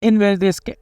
इन मेरे देश के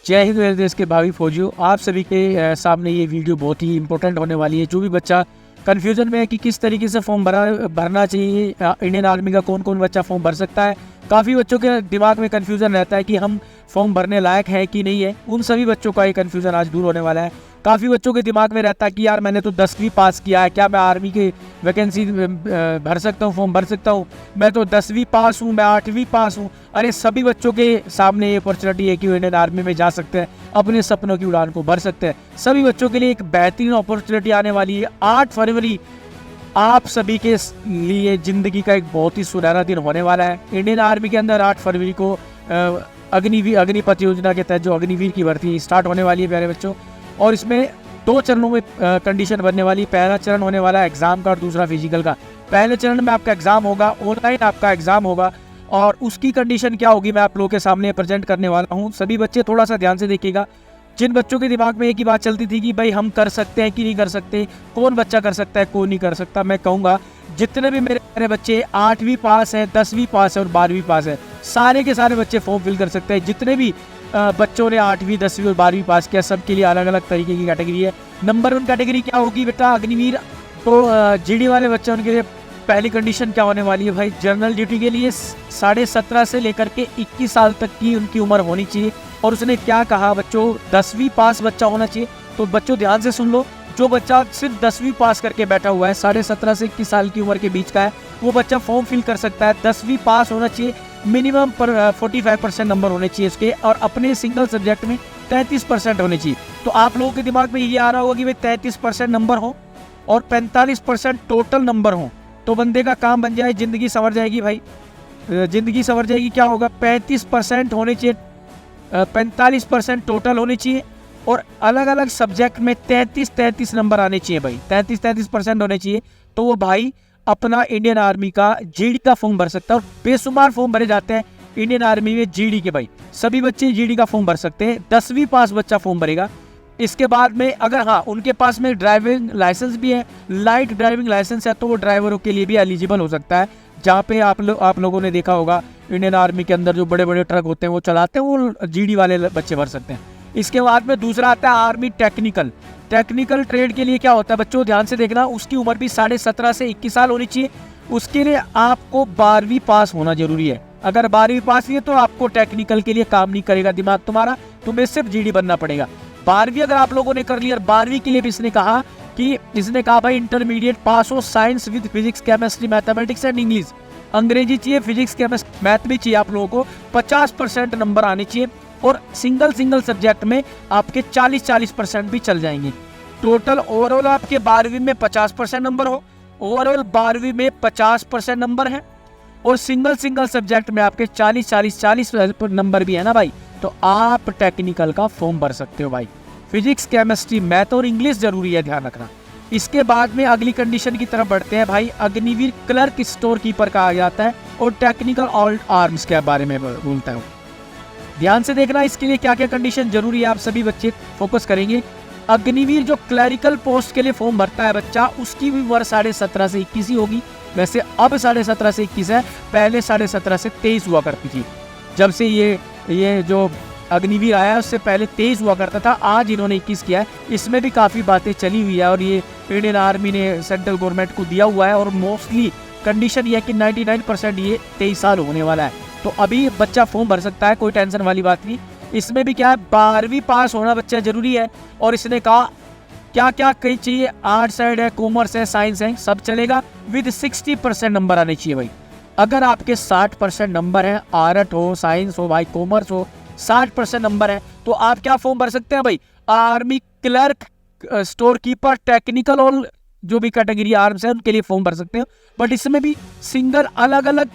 जय हिंद मेरे देश के भावी फौजियों, आप सभी के सामने ये वीडियो बहुत ही इंपॉर्टेंट होने वाली है। जो भी बच्चा कन्फ्यूजन में है कि किस तरीके से फॉर्म भरना चाहिए, इंडियन आर्मी का कौन कौन बच्चा फॉर्म भर सकता है, काफ़ी बच्चों के दिमाग में कन्फ्यूजन रहता है कि हम फॉर्म भरने लायक है कि नहीं है। उन सभी बच्चों का ये कन्फ्यूजन आज दूर होने वाला है। काफ़ी बच्चों के दिमाग में रहता है कि यार मैंने तो 10वीं पास किया है, क्या मैं आर्मी के वैकेंसी भर सकता हूँ, फॉर्म भर सकता हूँ? मैं तो 10वीं पास हूँ, मैं 8वीं पास हूँ। अरे सभी बच्चों के सामने ये अपॉर्चुनिटी है कि वो इंडियन आर्मी में जा सकते हैं, अपने सपनों की उड़ान को भर सकते हैं। सभी बच्चों के लिए एक बेहतरीन अपॉर्चुनिटी आने वाली है। 8 फरवरी आप सभी के लिए ज़िंदगी का एक बहुत ही सुनहरा दिन होने वाला है। इंडियन आर्मी के अंदर 8 फरवरी को अग्निपथ योजना के तहत जो अग्निवीर की भर्ती स्टार्ट होने वाली है प्यारे बच्चों, और इसमें 2 चरणों में कंडीशन बनने वाली। पहला चरण होने वाला है एग्जाम का और दूसरा फिजिकल का। पहले चरण में आपका एग्जाम होगा, ऑनलाइन आपका एग्जाम होगा, और उसकी कंडीशन क्या होगी मैं आप लोगों के सामने प्रेजेंट करने वाला हूँ। सभी बच्चे थोड़ा सा ध्यान से देखिएगा। जिन बच्चों के दिमाग में एक ही बात चलती थी कि भाई हम कर सकते हैं कि नहीं कर सकते, कौन बच्चा कर सकता है कौन नहीं कर सकता, मैं कहूँगा जितने भी मेरे बच्चे 8वीं पास है, 10वीं पास है और 12वीं पास है, सारे के सारे बच्चे फॉर्म फिल कर सकते हैं। जितने भी बच्चों ने 8वीं 10वीं और 12वीं पास किया, सबके लिए अलग अलग तरीके की कैटेगरी है। नंबर 1 कैटेगरी क्या होगी बेटा? अग्निवीर। तो जीडी वाले बच्चे, उनके लिए पहली कंडीशन क्या होने वाली है भाई? जनरल ड्यूटी के लिए 17.5 से लेकर के 21 साल तक की उनकी उम्र होनी चाहिए। और उसने क्या कहा बच्चों? 10वीं पास बच्चा होना चाहिए। तो बच्चों ध्यान से सुन लो, जो बच्चा सिर्फ 10वीं पास करके बैठा हुआ है, 17.5 से 21 साल की उम्र के बीच का है, वो बच्चा फॉर्म फिल कर सकता है। 10वीं पास होना चाहिए, मिनिमम 45% नंबर होने चाहिए उसके, और अपने सिंगल सब्जेक्ट में 33% होने चाहिए। तो आप लोगों के दिमाग में ये आ रहा होगा कि भाई 33% नंबर हो और 45% टोटल नंबर हो तो बंदे का काम बन जाए, ज़िंदगी संवर जाएगी भाई, ज़िंदगी संवर जाएगी। क्या होगा? 35% होने चाहिए, 45% टोटल होने चाहिए, और अलग अलग सब्जेक्ट में 33 नंबर आने चाहिए भाई, 33% होने चाहिए। तो वो भाई अपना इंडियन आर्मी का जीडी का फॉर्म भर सकता है। और बेशुमार फॉर्म भरे जाते हैं इंडियन आर्मी में जीडी के भाई, सभी बच्चे जीडी का फॉर्म भर सकते हैं। 10वीं पास बच्चा फॉर्म भरेगा। इसके बाद में अगर हाँ उनके पास में ड्राइविंग लाइसेंस भी है, लाइट ड्राइविंग लाइसेंस है, तो वो ड्राइवरों के लिए भी एलिजिबल हो सकता है। जहाँ पे आप लोगों ने देखा होगा इंडियन आर्मी के अंदर जो बड़े बड़े ट्रक होते हैं वो चलाते हैं, वो जीडी वाले बच्चे भर सकते हैं। इसके बाद में दूसरा आता है आर्मी टेक्निकल ट्रेड के लिए क्या होता है बच्चों? ध्यान से देखना, उसकी उम्र भी 17.5 से 21 साल होनी चाहिए। उसके लिए आपको 12वीं पास होना जरूरी है। अगर 12वीं पास नहीं है तो आपको टेक्निकल के लिए काम नहीं करेगा दिमाग तुम्हारा, तुम्हें सिर्फ जीडी बनना पड़ेगा। 12वीं अगर आप लोगों ने कर लिया, 12वीं के लिए भी इसने कहा भाई इंटरमीडिएट पास हो, science with physics chemistry mathematics and English. अंग्रेजी चाहिए, फिजिक्स केमिस्ट्री मैथ भी चाहिए। आप लोगों को 50% नंबर आने चाहिए, और सिंगल सब्जेक्ट में आपके 40% भी चल जाएंगे। टोटल ओवरऑल आपके 12वीं में 50% नंबर हो, ओवरऑल 12वीं में 50% नंबर है, और सिंगल सब्जेक्ट में आपके 40 नंबर भी है ना भाई, तो आप टेक्निकल का फॉर्म भर सकते हो भाई। फिजिक्स केमिस्ट्री मैथ और इंग्लिश जरूरी है, ध्यान रखना। इसके बाद में अगली कंडीशन की तरफ बढ़ते हैं भाई। अग्निवीर क्लर्क स्टोर कीपर कहा जाता है, और टेक्निकल ऑल आर्म्स के बारे में बोलता है। ध्यान से देखना, इसके लिए क्या क्या कंडीशन जरूरी है, आप सभी बच्चे फोकस करेंगे। अग्निवीर जो क्लरिकल पोस्ट के लिए फॉर्म भरता है बच्चा, उसकी भी उम्र 17.5 से 21 ही होगी। वैसे अब 17.5 से 21 है, पहले 17.5 से 23 हुआ करती थी। जब से ये जो अग्निवीर आया उससे पहले 23 हुआ करता था, आज इन्होंने 21 किया है। इसमें भी काफ़ी बातें चली हुई है, और ये इंडियन आर्मी ने सेंट्रल गवर्नमेंट को दिया हुआ है, और मोस्टली कंडीशन ये है कि 99% ये 23 साल होने वाला है। तो अभी बच्चा फॉर्म भर सकता है, कोई टेंशन वाली बात नहीं। इसमें भी क्या है, 12वीं पास होना बच्चा जरूरी है। और इसने कहा क्या क्या कहीं चाहिए, आर्ट साइड है, कॉमर्स है, साइंस है, सब चलेगा, विद 60% नंबर आने चाहिए भाई। अगर आपके 60% नंबर है, आर्ट हो, साइंस हो भाई, कॉमर्स हो, 60% नंबर है, तो आप क्या फॉर्म भर सकते हैं भाई? Army clerk, store keeper, technical और जो भी कैटेगरी आर्म्स है उनके लिए फॉर्म भर सकते हैं। बट इसमें भी सिंगल अलग अलग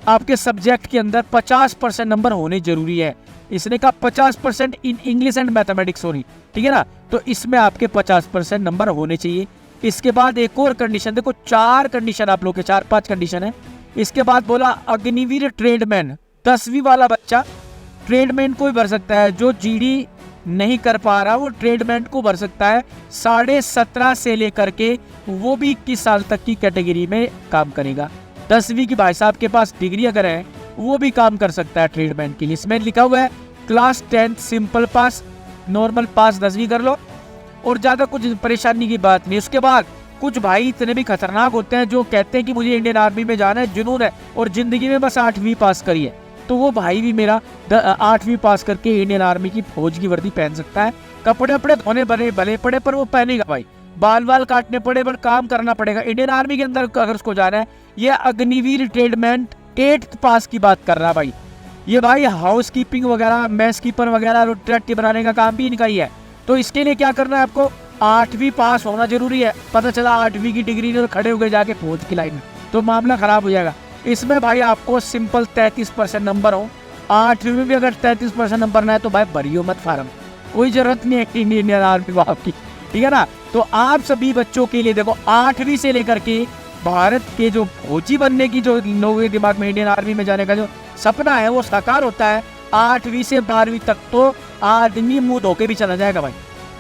आपके सब्जेक्ट के अंदर 50% नंबर होने जरूरी है। इसने कहा 50% इन इंग्लिश एंड मैथमेटिक्स होनी, ठीक है ना? तो इसमें आपके 50% नंबर होने चाहिए। इसके बाद एक और कंडीशन देखो, 4 कंडीशन आप लोग के 4-5 कंडीशन है। इसके बाद बोला अग्निवीर ट्रेडमैन, 10वीं वाला बच्चा ट्रेडमैन को भी भर सकता है। जो जीडी नहीं कर पा रहा वो ट्रेडमैन को भर सकता है। 17.5 से लेकर के वो भी 21 साल तक की कैटेगरी में काम करेगा। 10वीं की भाई साहब के पास डिग्री अगर है, वो भी काम कर सकता है ट्रेडमैन के लिए। इसमें लिखा हुआ है class 10 simple past, normal pass 10वीं कर लो और ज़्यादा कुछ परेशानी की बात नहीं। उसके बाद कुछ भाई इतने भी खतरनाक होते हैं जो कहते हैं कि मुझे इंडियन आर्मी में जाना है, जुनून है और ज़िंदगी में बस 8वीं पास करी है। तो वो भाई भी मेरा 8वीं पास करके इंडियन आर्मी की फौज की वर्दी पहन सकता है। कपड़े वपड़े धोने भले पड़े पर वो पहनेगा भाई, बाल काटने पड़े पर काम करना पड़ेगा। इंडियन आर्मी के अंदर अगर उसको जाना है, ये अग्निवीर ट्रेडमैन 8th पास की बात कर रहा है भाई। ये भाई हाउस कीपिंग वगैरह, मैस कीपर वगैरह, रोटी बनाने का काम भी इनका ही है। तो इसके लिए क्या करना है, आपको 8वीं पास होना जरूरी है। पता चला 8वीं की डिग्री ने खड़े हो गए जाके फौज की लाइन में, तो मामला खराब हो जाएगा। इसमें भाई आपको सिंपल 33% नंबर हो। 8वीं में भी अगर 33% नंबर ना है तो भाई भरियो मत फार्म, कोई जरूरत नहीं है इंडियन आर्मी आपकी, ठीक है ना। तो आप सभी बच्चों के लिए देखो 8वीं से लेकर के भारत के जो फौजी बनने की जो लोगों के दिमाग में इंडियन आर्मी में जाने का जो सपना है वो साकार होता है 8वीं से 12वीं तक। तो आदमी मुंह धोके भी चला जाएगा भाई।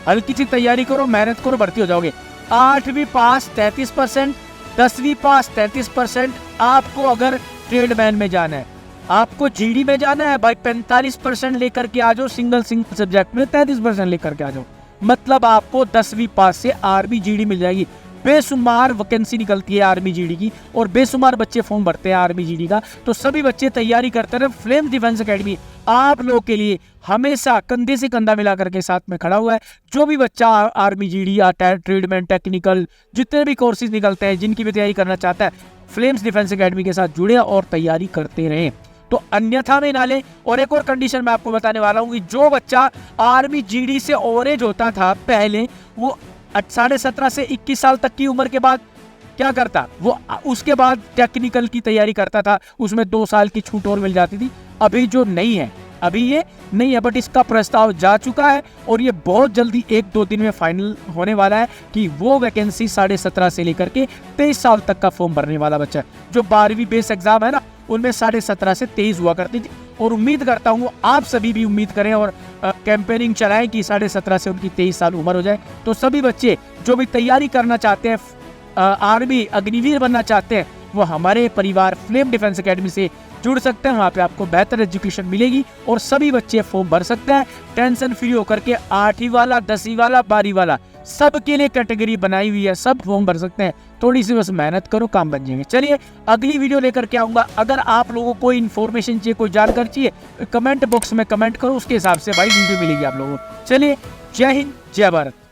हल्की सी तैयारी करो, मेहनत करो, भर्ती हो जाओगे। 8वीं पास 33%, 10वीं पास 33%। आपको अगर ट्रेडमैन में जाना है, आपको जीडी में जाना है भाई 45% लेकर के आ जाओ। सिंगल सब्जेक्ट में 33% लेकर के आ जाओ। मतलब आपको 10वीं पास से आर्मी जीडी मिल जाएगी। बेशुमार वैकेंसी निकलती है आर्मी जीडी की और बेशुमार बच्चे फॉर्म भरते हैं आर्मी जीडी का। तो सभी बच्चे तैयारी करते रहे। फ्लेम्स डिफेंस एकेडमी आप लोगों के लिए हमेशा कंधे से कंधा मिला करके साथ में खड़ा हुआ है। जो भी बच्चा आर्मी जीडी या ट्रेडमैन टेक्निकल जितने भी कोर्सेज निकलते हैं, जिनकी भी तैयारी करना चाहता है, फ्लेम्स डिफेंस एकेडमी के साथ जुड़े और तैयारी करते रहें। तो अन्यथा में ना ले। और एक और कंडीशन मैं आपको बताने वाला हूँ कि जो बच्चा आर्मी जीडी से ओवरेज होता था पहले, वो 17.5 से 21 साल तक की उम्र के बाद क्या करता, वो उसके बाद टेक्निकल की तैयारी करता था। उसमें 2 साल की छूट और मिल जाती थी। अभी जो नहीं है, अभी ये नहीं है, बट इसका प्रस्ताव जा चुका है और ये बहुत जल्दी 1-2 दिन में फाइनल होने वाला है कि वो वैकेंसी 17.5 से लेकर के 23 साल तक का फॉर्म भरने वाला बच्चा है। जो 12वीं बेस एग्जाम है ना, उनमें 17.5 से 23 हुआ करती थी। और उम्मीद करता हूँ आप सभी भी उम्मीद करें और कैंपेनिंग चलाएं कि 17.5 से उनकी 23 साल उम्र हो जाए। तो सभी बच्चे जो भी तैयारी करना चाहते हैं, आर्मी अग्निवीर बनना चाहते हैं, वो हमारे परिवार फ्लेम डिफेंस एकेडमी से जुड़ सकते हैं। वहाँ पे आपको बेहतर एजुकेशन मिलेगी और सभी बच्चे फॉर्म भर सकते हैं टेंशन फ्री होकर के। 8वीं वाला, 10वीं वाला, 12वीं वाला, सबके लिए कैटेगरी बनाई हुई है, सब फॉर्म भर सकते हैं। थोड़ी सी बस मेहनत करो, काम बन जाएंगे। चलिए अगली वीडियो लेकर के आऊँगा। अगर आप लोगों को कोई इन्फॉर्मेशन चाहिए, कोई जानकारी चाहिए, कमेंट बॉक्स में कमेंट करो, उसके हिसाब से भाई वीडियो मिलेगी आप लोगों को। चलिए, जय हिंद, जय भारत।